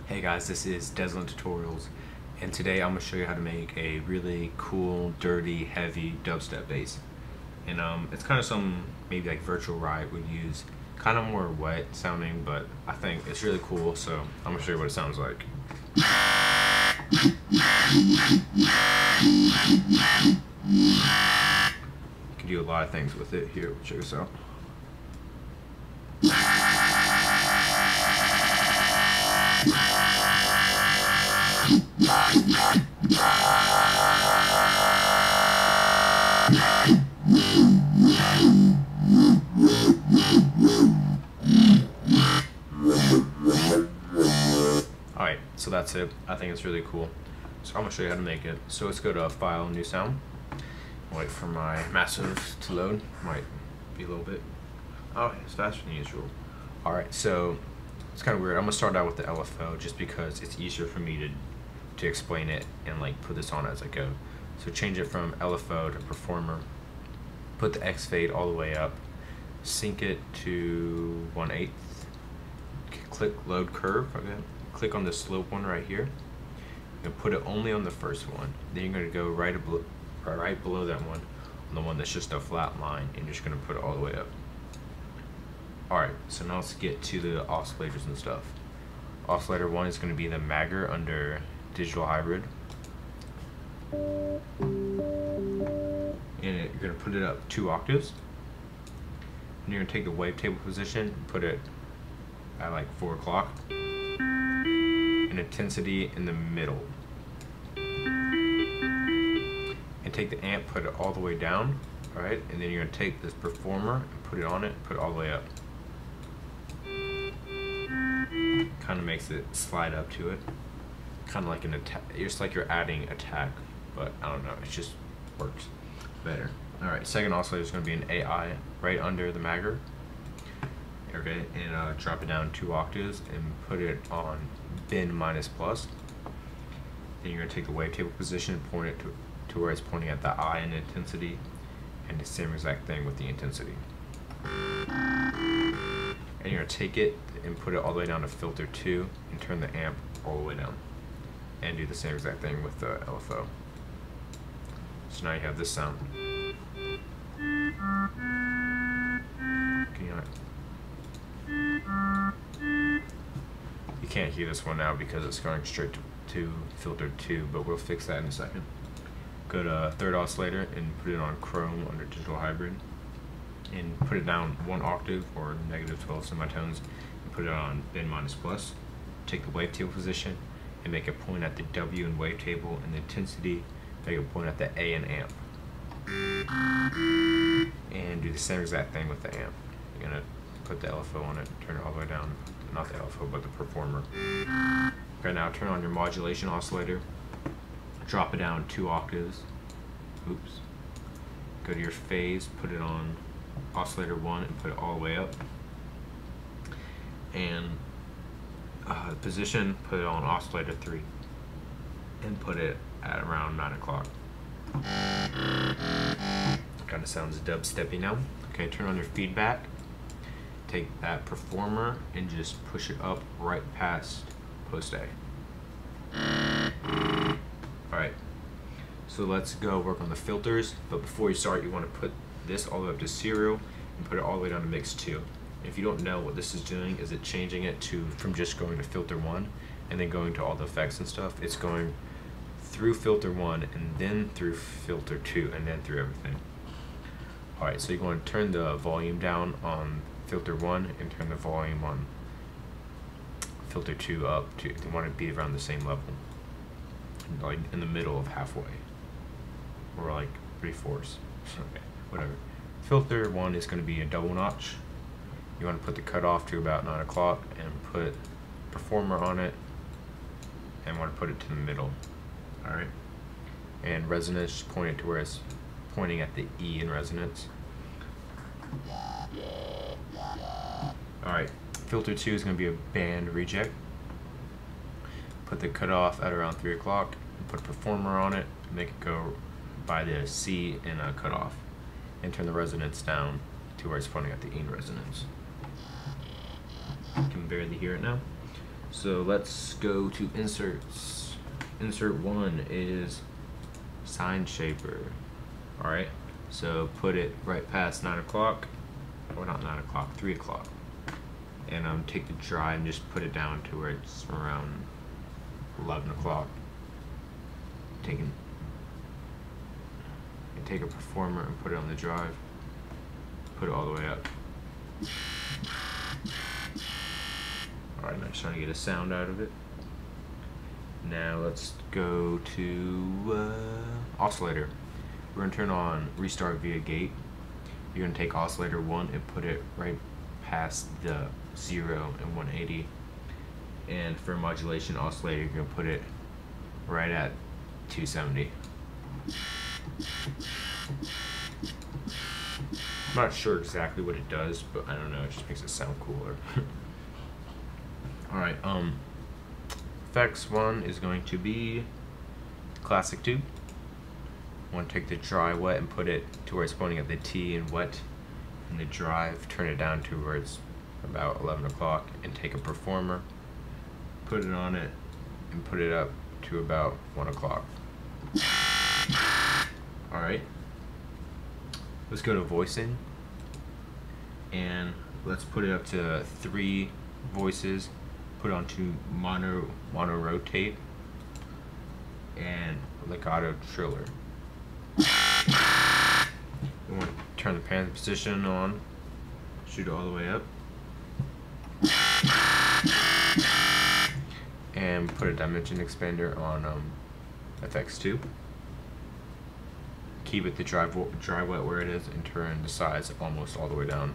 Hey guys, this is Deslin Tutorials, and today I'm going to show you how to make a really cool, dirty, heavy dubstep bass. And it's kind of some maybe like virtual Riot would use, kind of more wet sounding, but I think it's really cool, so I'm going to show you what it sounds like. You can do a lot of things with it. Here, check this out. Alright, so that's it. I think it's really cool. So I'm going to show you how to make it. So let's go to File, New Sound. Wait for my massive to load. Might be a little bit. Oh, it's faster than usual. Alright, so it's kind of weird. I'm going to start out with the LFO just because it's easier for me to explain it and like put this on as I go. So change it from LFO to Performer. Put the X fade all the way up. Sync it to 1/8. Click Load Curve. Okay. Click on the slope one right here. And put it only on the first one. Then you're going to go right below that one, on the one that's just a flat line, and you're just going to put it all the way up. Alright, so now let's get to the oscillators and stuff. Oscillator 1 is going to be the Magger under Digital Hybrid. And you're going to put it up 2 octaves. And you're going to take the wavetable position and put it at like 4 o'clock. And intensity in the middle. And take the amp, put it all the way down. Alright, and then you're going to take this Performer and put it on it, put it all the way up. Kind of makes it slide up to it. Kind of like an attack. It's like you're adding attack, but I don't know. It just works better. All right. Second oscillator is going to be an AI right under the Magger. Okay, and drop it down 2 octaves and put it on bin minus plus. Then you're going to take the wavetable position and point it to where it's pointing at the I in intensity, and the same exact thing with the intensity. And you're going to take it and put it all the way down to filter 2 and turn the amp all the way down. And do the same exact thing with the LFO. So now you have this sound. You can't hear this one now because it's going straight to filter 2, but we'll fix that in a second. Go to third oscillator and put it on Chrome under Digital Hybrid. And put it down 1 octave or -12 semitones and put it on bin minus plus. Take the wavetable position and make a point at the W in wavetable, and the intensity, make a point at the A in amp. And do the same exact thing with the amp. You're going to put the LFO on it, turn it all the way down, not the LFO but the Performer. Okay, now turn on your modulation oscillator, drop it down 2 octaves. Oops. Go to your phase, put it on oscillator 1 and put it all the way up. And position, put it on oscillator 3 and put it at around 9 o'clock. Kind of sounds dubsteppy now. Okay, turn on your feedback. Take that Performer and just push it up right past post A. Alright, so let's go work on the filters, but before you start you want to put this all the way up to serial and put it all the way down to mix 2. If you don't know what this is doing, is it changing it from just going to filter 1 and then going to all the effects and stuff. It's going through filter 1 and then through filter 2 and then through everything. Alright, so you're going to turn the volume down on filter 1 and turn the volume on filter 2 up to, you want it to be around the same level, like in the middle of halfway, or like 3/4. Okay, whatever. Filter 1 is going to be a double notch. You want to put the cutoff to about 9 o'clock and put Performer on it, and want to put it to the middle. Alright, and resonance, just point it to where it's pointing at the E in resonance. Alright, filter 2 is going to be a band reject. Put the cutoff at around 3 o'clock and put Performer on it, make it go by the C in a cutoff, and turn the resonance down to where it's pointing at the E in resonance. You can barely hear it now. So let's go to inserts. Insert 1 is Sine Shaper. Alright, so put it right past 9 o'clock, or not 9 o'clock, 3 o'clock. And take the dry and just put it down to where it's around 11 o'clock. Take a performer and put it on the drive. Put it all the way up. Alright, I'm just trying to get a sound out of it. Now let's go to oscillator. We're going to turn on restart via gate. You're going to take oscillator 1 and put it right past the 0 and 180. And for modulation oscillator, you're going to put it right at 270. I'm not sure exactly what it does, but I don't know, it just makes it sound cooler. Alright, effects 1 is going to be classic tube. I want to take the dry wet and put it to where it's pointing at the T and wet in the drive, turn it down to where it's about 11 o'clock, and take a performer, put it on it, and put it up to about 1 o'clock. Alright, let's go to voicing, and let's put it up to 3 voices, put it onto mono rotate, and legato triller. We want to turn the pan position on, shoot it all the way up, and put a dimension expander on FX2. Keep it the dry wet where it is and turn the size almost all the way down.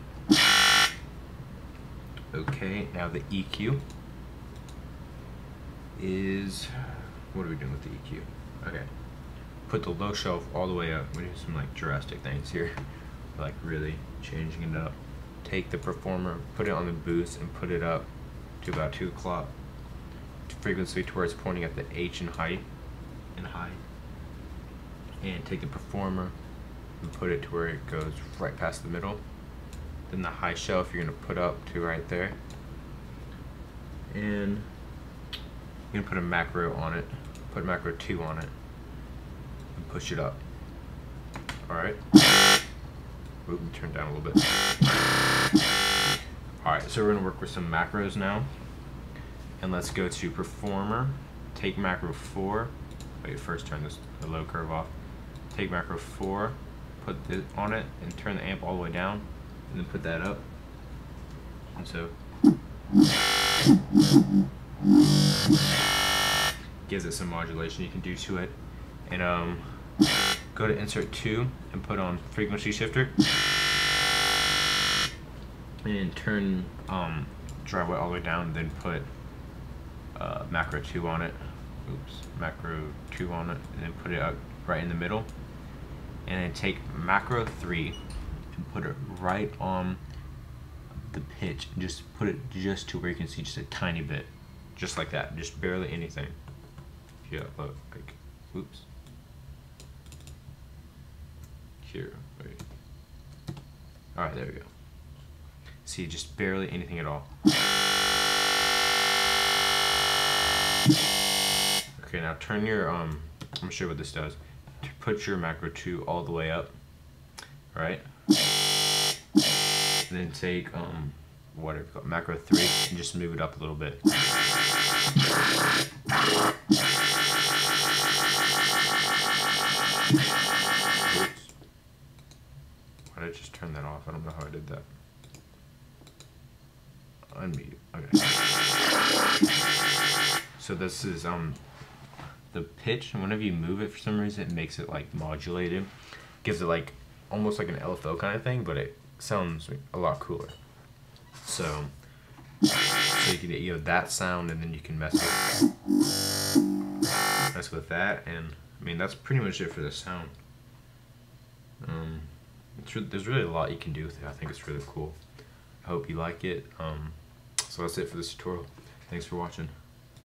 Okay, now the EQ is, what are we doing with the EQ? Okay, put the low shelf all the way up. We're doing some like drastic things here, like really changing it up. Take the performer, put it on the boost, and put it up to about 2 o'clock. Frequency to where it's pointing at the H in high. And take the performer and put it to where it goes right past the middle. Then the high shelf you're going to put up to right there. And you're going to put a macro on it, put macro 2 on it, and push it up. Alright. Ooh, turn it down a little bit. Alright, so we're going to work with some macros now. And let's go to performer, take macro 4. Wait, first turn the low curve off. Take macro 4, put this on it, and turn the amp all the way down, and then put that up. And so gives it some modulation you can do to it. And go to insert 2 and put on frequency shifter, and turn dry wet all the way down, and then put macro 2 on it. Macro 2 on it, and then put it up right in the middle. And then take macro 3 and put it right on the pitch. Just put it just to where you can see just a tiny bit. Just like that. Just barely anything. Yeah, look, like, whoops. Here, wait. Alright, there we go. See, just barely anything at all. Okay, now turn your, I'm gonna show you what this does. Put your macro 2 all the way up, right? And then take, whatever, macro 3 and just move it up a little bit. Oops. Why did I just turn that off? I don't know how I did that. Unmute, okay. So this is, the pitch, and whenever you move it for some reason, it makes it like modulated. Gives it like almost like an LFO kind of thing, but it sounds a lot cooler. So you can get that sound, and then you can mess with that, and I mean that's pretty much it for the sound. There's really a lot you can do with it. I think it's really cool. I hope you like it. So that's it for this tutorial. Thanks for watching.